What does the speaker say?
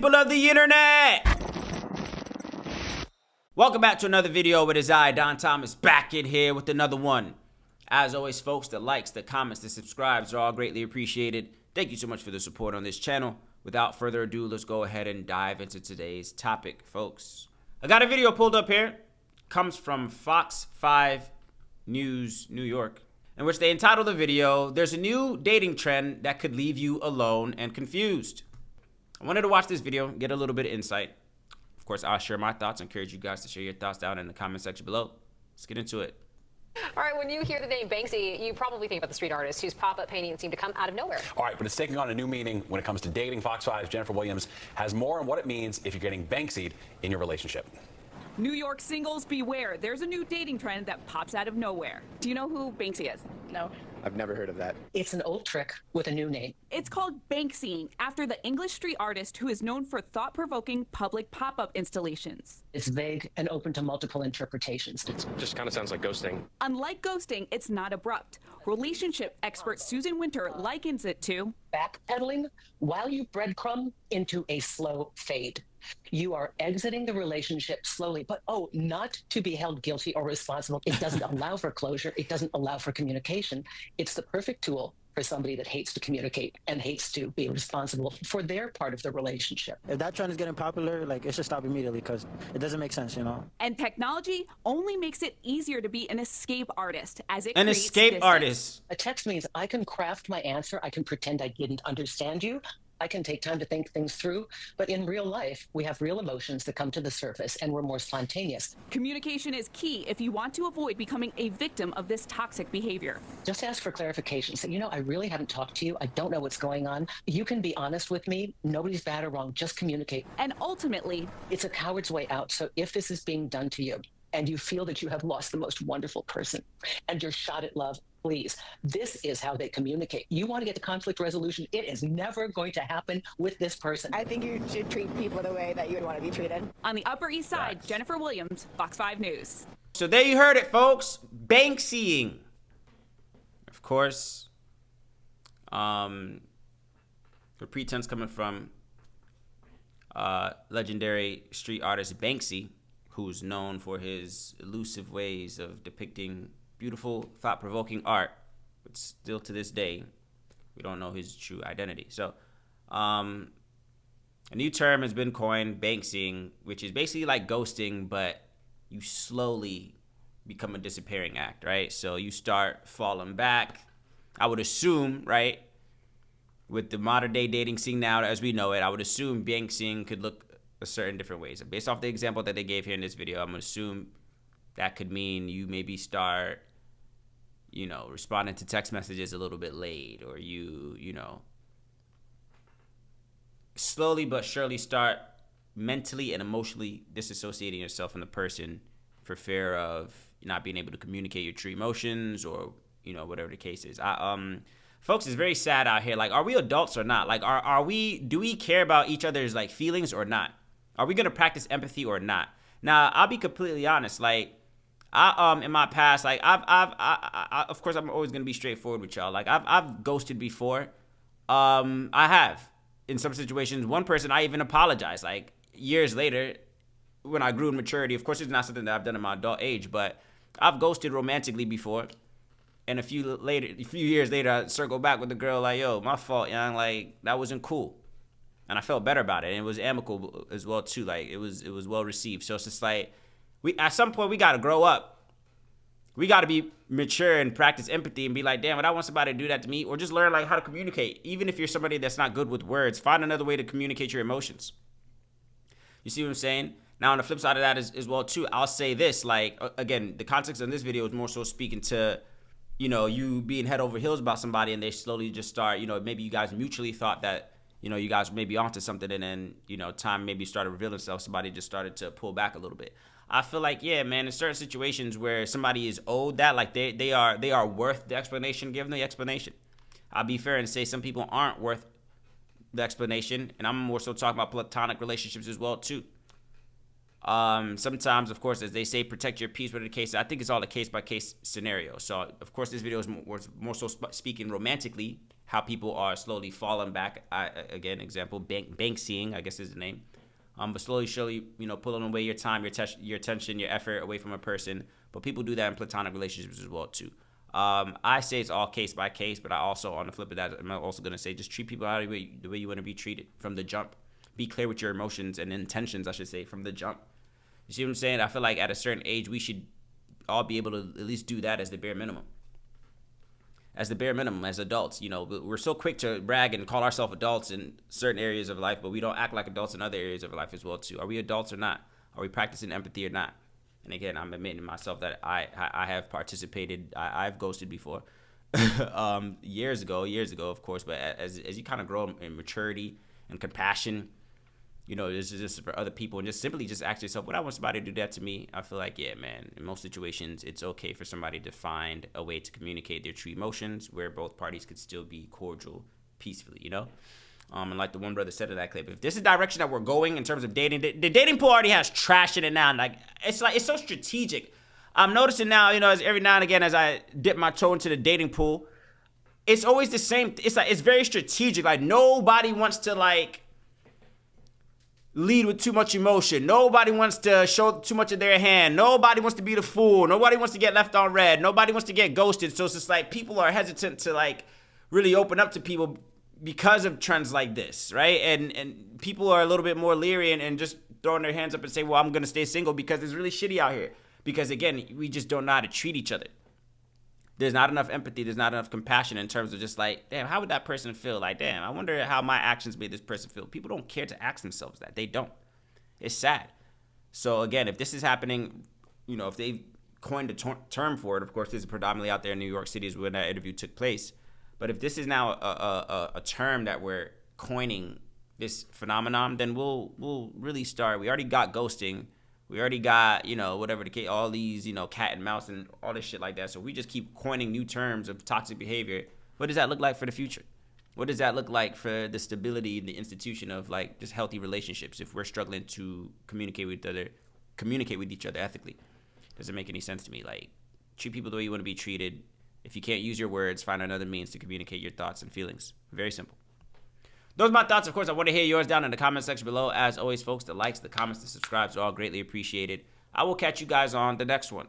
people of the internet? Welcome back to another video. It is I, Don Thomas, back in here with another one. As always, folks, the likes, the comments, the subscribes are all greatly appreciated. Thank you so much for the support on this channel. Without further ado, let's go ahead and dive into today's topic, folks. I got a video pulled up here. Comes from Fox 5 News, New York, in which they entitled the video, "There's a new dating trend that could leave you alone and confused." I wanted to watch this video, get a little bit of insight. Of course, I'll share my thoughts. I encourage you guys to share your thoughts down in the comment section below. Let's get into it. All right, when you hear the name Banksy, you probably think about the street artist whose pop-up paintings seem to come out of nowhere. All right, but it's taking on a new meaning when it comes to dating. Fox 5's Jennifer Williams has more on what it means if you're getting Banksy'd in your relationship. New York singles beware. There's a new dating trend that pops out of nowhere. Do you know who Banksy is? No. I've never heard of that. It's an old trick with a new name. It's called Banksying, after the English street artist who is known for thought-provoking public pop-up installations. It's vague and open to multiple interpretations. It just kind of sounds like ghosting. Unlike ghosting, it's not abrupt. Relationship expert Susan Winter likens it to Backpedaling while you breadcrumb into a slow fade. You are exiting the relationship slowly, but not to be held guilty or responsible. It doesn't allow for closure. It doesn't allow for communication. It's the perfect tool for somebody that hates to communicate and hates to be responsible for their part of the relationship. If that trend is getting popular, it should stop immediately because it doesn't make sense, you know? And technology only makes it easier to be an escape artist, as it An creates escape distance. artist. A text means I can craft my answer. I can pretend I didn't understand you. I can take time to think things through, but in real life, we have real emotions that come to the surface and we're more spontaneous. Communication is key if you want to avoid becoming a victim of this toxic behavior. Just ask for clarification. Say, I really haven't talked to you. I don't know what's going on. You can be honest with me. Nobody's bad or wrong. Just communicate. And ultimately, It's a coward's way out. So if this is being done to you and you feel that you have lost the most wonderful person and you're shot at love, please, this is how they communicate. You want to get to conflict resolution. It is never going to happen with this person. I think you should treat people the way that you would want to be treated. on the Upper East Side, Jennifer Williams, Fox 5 News. So there you heard it, folks. Banksying. Of course, the pretense coming from legendary street artist Banksy, who's known for his elusive ways of depicting beautiful, thought-provoking art, but still to this day, we don't know his true identity. So, a new term has been coined, Banksying, which is basically like ghosting, but you slowly become a disappearing act, right? So you start falling back. I would assume, right, with the modern-day dating scene now as we know it, I would assume Banksying could look a certain different ways. Based off the example that they gave here in this video, I'm going to assume that could mean you maybe start, responding to text messages a little bit late, or you slowly but surely start mentally and emotionally disassociating yourself from the person for fear of not being able to communicate your true emotions, or, whatever the case is. Folks, it's very sad out here. Are we adults or not? Do we care about each other's, feelings or not? Are we going to practice empathy or not? Now, I'll be completely honest. In my past, of course, I'm always gonna be straightforward with y'all. I've ghosted before. I have in some situations. One person, I even apologized. Years later, when I grew in maturity. Of course, it's not something that I've done in my adult age, but I've ghosted romantically before. And a few years later, I circled back with the girl, yo, my fault, young. That wasn't cool, and I felt better about it. And it was amicable as well too. It was well received. So it's just at some point, we got to grow up. We got to be mature and practice empathy and be damn it, I want somebody to do that to me. Or just learn how to communicate. Even if you're somebody that's not good with words, find another way to communicate your emotions. You see what I'm saying? Now, on the flip side of that as well too, I'll say this. Again, the context of this video is more so speaking to, you being head over heels about somebody and they slowly just start, maybe you guys mutually thought that, you guys may be onto something, and then, time maybe started revealing itself. Somebody just started to pull back a little bit. I feel yeah, man, in certain situations where somebody is owed that, they are worth the explanation, give them the explanation. I'll be fair and say some people aren't worth the explanation, and I'm more so talking about platonic relationships as well too. Sometimes, of course, as they say, protect your peace, whatever the case. I think it's all a case-by-case scenario. So, of course, this video is more so speaking romantically how people are slowly falling back. Again, example, Banksying, I guess is the name. But slowly, surely, pulling away your time, your attention, your effort away from a person. But people do that in platonic relationships as well too. I say it's all case by case, but I also, on the flip of that, I'm also gonna say just treat people the way you want to be treated from the jump. Be clear with your emotions and intentions, I should say, from the jump. You see what I'm saying? I feel like at a certain age, we should all be able to at least do that as the bare minimum. As the bare minimum, as adults, we're so quick to brag and call ourselves adults in certain areas of life, but we don't act like adults in other areas of life as well too. Are we adults or not? Are we practicing empathy or not? And again, I'm admitting to myself that I have participated. I've ghosted before, years ago, of course. But as you kind of grow in maturity and compassion, this is just for other people, and just simply just ask yourself, would I want somebody to do that to me? I feel like, yeah, man, in most situations, it's okay for somebody to find a way to communicate their true emotions where both parties could still be cordial, peacefully, And like the one brother said in that clip, if this is the direction that we're going in terms of dating, the dating pool already has trash in it now. Like it's so strategic. I'm noticing now, as every now and again as I dip my toe into the dating pool, it's always the same. It's very strategic. Like nobody wants to lead with too much emotion. Nobody wants to show too much of their hand. Nobody wants to be the fool. Nobody wants to get left on red. Nobody wants to get ghosted. So it's just like people are hesitant to really open up to people because of trends like this, right? And people are a little bit more leery and just throwing their hands up and say, well, I'm going to stay single because it's really shitty out here. Because again, we just don't know how to treat each other. There's not enough empathy. There's not enough compassion in terms of just damn, how would that person feel? Damn, I wonder how my actions made this person feel. People don't care to ask themselves that. They don't. It's sad. So again, if this is happening, if they've coined a term for it, of course, this is predominantly out there in New York City is when that interview took place. But if this is now a term that we're coining this phenomenon, then we'll really start. We already got ghosting. We already got, whatever the case, all these, cat and mouse and all this shit like that. So we just keep coining new terms of toxic behavior. What does that look like for the future? What does that look like for the stability in the institution of just healthy relationships if we're struggling to communicate with each other ethically? Doesn't make any sense to me. Treat people the way you want to be treated. If you can't use your words, find another means to communicate your thoughts and feelings. Very simple. Those are my thoughts. Of course, I want to hear yours down in the comment section below. As always, folks, the likes, the comments, the subscribes are all greatly appreciated. I will catch you guys on the next one.